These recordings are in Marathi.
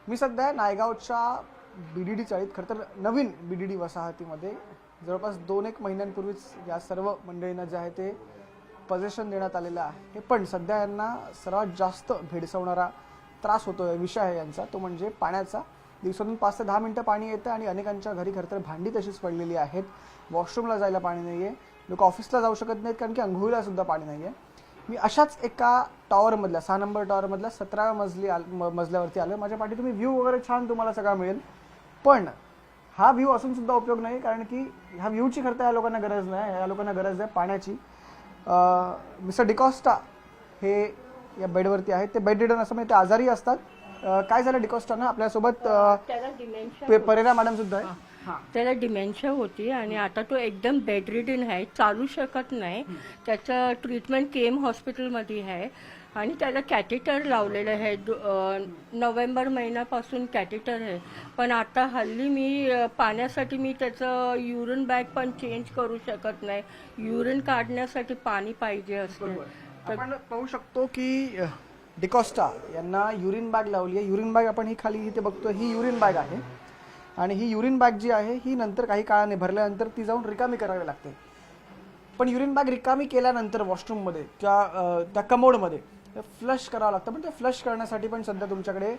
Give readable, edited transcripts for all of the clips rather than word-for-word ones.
मी सध्या नायगावच्या BDD चाळीत खरं तर नवीन BDD वसाहतीमध्ये जवळपास 2-1 महिन्यांपूर्वीच या सर्व मंडळींना जे आहे ते पोझिशन देण्यात आलेलं आहे. पण सध्या यांना सर्वात जास्त भेडसावणारा त्रास होतोय, विषय आहे यांचा, तो म्हणजे पाण्याचा. दिवसातून 5 ते 10 मिनिटं पाणी येतं आणि अनेकांच्या घरी खरं तर भांडी तशीच पडलेली आहेत. वॉशरूमला जायला पाणी नाही आहे, लोक ऑफिसला जाऊ शकत नाहीत कारण की अंघोळीला सुद्धा पाणी नाही आहे. मी अशाच एका टॉवरमधल्या 6 नंबर टॉवरमधल्या 17व्या मजल्यावरती आलो. माझ्या पाठी तुम्ही व्ह्यू वगैरे छान तुम्हाला सगळा मिळेल, पण हा व्ह्यू असून सुद्धा उपयोग नाही कारण की ह्या व्ह्यूची खरं तर या लोकांना गरज नाही. या लोकांना गरज आहे पाण्याची. मिस्टर डिकॉस्टा हे या बेडवरती आहेत. ते बेड रिडन असं म्हणजे ते आजारी असतात. काय झालं डिकॉस्टानं? आपल्यासोबत परेरा मॅडम सुद्धा आहे. त्याला डिमेन्शिया होती आणि आता तो एकदम बेडरिडन आहे, चालू शकत नाही. त्याचं ट्रीटमेंट KM हॉस्पिटलमध्ये आहे आणि त्याला कॅथेटर लावलेलं आहे. नोव्हेंबर महिन्यापासून कॅथेटर आहे. पण आता हल्ली मी पाण्यासाठी मी त्याचं युरिन बॅग पण चेंज करू शकत नाही. युरिन काढण्यासाठी पाणी पाहिजे असते. आपण पाहू शकतो की डिकॉस्टा यांना युरिन बॅग लावली आहे. युरिन बॅग आपण ही खाली इथे बघतो, ही युरिन बॅग आहे आणि ही युरिन बॅग जी आहे ही नंतर काही काळाने भरल्यानंतर ती जाऊन रिकामी करावी लागते. पण युरिन बॅग रिकामी केल्यानंतर वॉशरूममध्ये त्या कमोडमध्ये फ्लश करावं लागतं. पण ते फ्लश करण्यासाठी पण सध्या तुमच्याकडे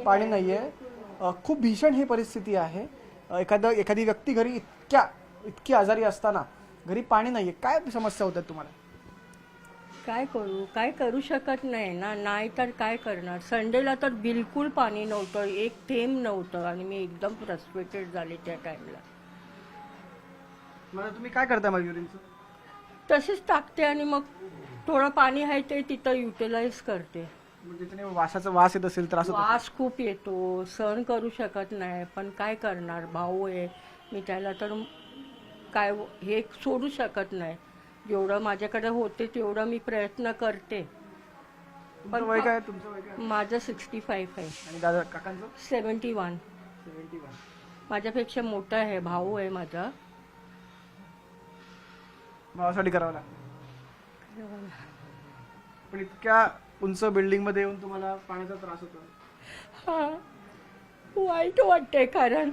पाणी नाही आहे. खूप भीषण ही परिस्थिती आहे. एखादी व्यक्ती घरी इतकी आजारी असताना घरी पाणी नाही आहे. काय समस्या होतात तुम्हाला? काय करू शकत नाही ना. नाही तर काय करणार. संडेला तर बिलकुल पाणी नव्हतं, एक थेंब नव्हतं आणि मी एकदम फ्रस्ट्रेटेड झाले त्या टाइमला. मला तुम्ही काय करता मग युरिनचं? तसेच टाकते आणि मग थोडं पाणी आहे ते तिथं युटिलाइज करते. म्हणजे त्याने वासाचा वास येत असेल, त्रास होतो? वास खूप येतो, सहन करू शकत नाही. पण काय करणार, भाऊ आहे मी, त्याला तर काय हे सोडू शकत नाही. जेवढं माझ्याकडे होते तेवढं मी प्रयत्न करते. पण वय काय तुमचं? वय काय? माझं 65 आहे. आणि दादा काकांचं? 71. 71. माझ्यापेक्षा मोठा आहे, भाऊ आहे माझा. भावासाठी करावं लागतं. पण इतक्या उंच बिल्डिंग मध्ये येऊन तुम्हाला पाण्याचा त्रास होतो? हा, वाईट वाटते कारण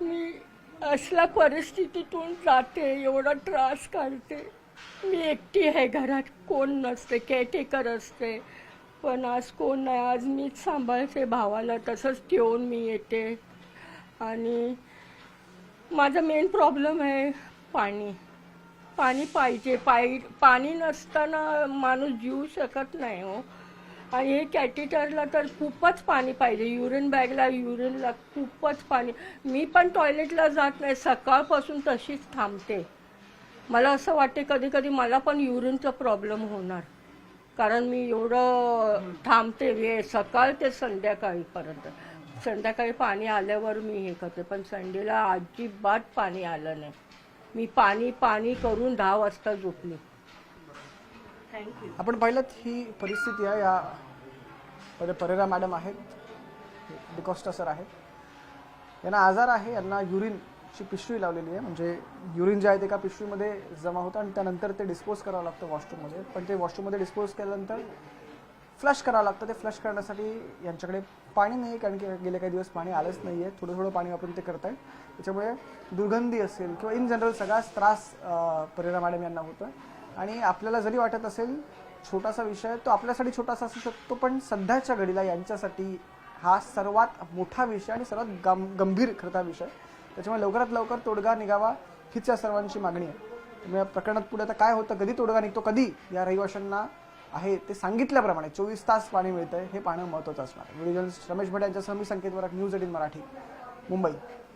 मी असल्या परिस्थितीतून जाते, एवढा त्रास काढते. मी एकटी आहे घरात, कोण नसते, केअरटेकर असते. पण आज कोण नाही, आज मीच सांभाळते भावाला. तसंच ठेवून मी येते. आणि माझा मेन प्रॉब्लेम आहे पाणी. पाणी पाहिजे. पाणी नसताना माणूस जीवू शकत नाही हो. आणि हे कॅथेटरला तर खूपच पाणी पाहिजे. युरिन बॅगला, युरिनला खूपच पाणी. मी पण टॉयलेटला जात नाही, सकाळपासून तशीच थांबते. मला असं वाटते कधी कधी मला पण युरिनचा प्रॉब्लेम होणार, कारण मी एवढं थांबते वेळ, सकाळ ते संध्याकाळीपर्यंत. संध्याकाळी पाणी आल्यावर मी हे करते, पण संडेला अजिबात पाणी आलं नाही. मी पाणी करून 10 वाजता झोपली. थँक्यू. आपण पाहिलं ही परिस्थिती आहे. या परेरा मॅडम आहेत, डिकॉस्टा सर आहेत. यांना आजार आहे, यांना युरिनची पिशवी लावलेली आहे. म्हणजे युरिन जे आहे ते एका पिशवीमध्ये जमा होतं आणि त्यानंतर ते डिस्पोज करावं लागतं वॉशरूममध्ये. पण ते वॉशरूममध्ये डिस्पोज केल्यानंतर फ्लश करावं लागतं. ते फ्लश करण्यासाठी यांच्याकडे पाणी नाही आहे कारण की गेले काही दिवस पाणी आलंच नाही आहे. थोडं पाणी वापरून ते करत आहेत. त्याच्यामुळे दुर्गंधी असेल किंवा इन जनरल सगळाच त्रास परेरा मॅडम यांना होतो. आणि आपल्याला जरी वाटत असेल छोटासा विषय, तो आपल्यासाठी छोटासा असू शकतो, पण सध्याच्या घडीला यांच्यासाठी हा सर्वात मोठा विषय आणि सर्वात गंभीर खरता विषय. त्याच्यामुळे लवकरात लवकर तोडगा निघावा हीच या सर्वांची मागणी आहे. त्यामुळे या प्रकरणात पुढे आता काय होतं, कधी तोडगा निघतो, कधी या रहिवाशांना आहे ते सांगितल्याप्रमाणे 24 तास पाणी मिळतंय हे पाहणं महत्त्वाचं असणार. व्हिडिओ जर्नलिस्ट रमेश भट यांच्यासह मी संकेत वराक, न्यूज 18 मराठी, मुंबई.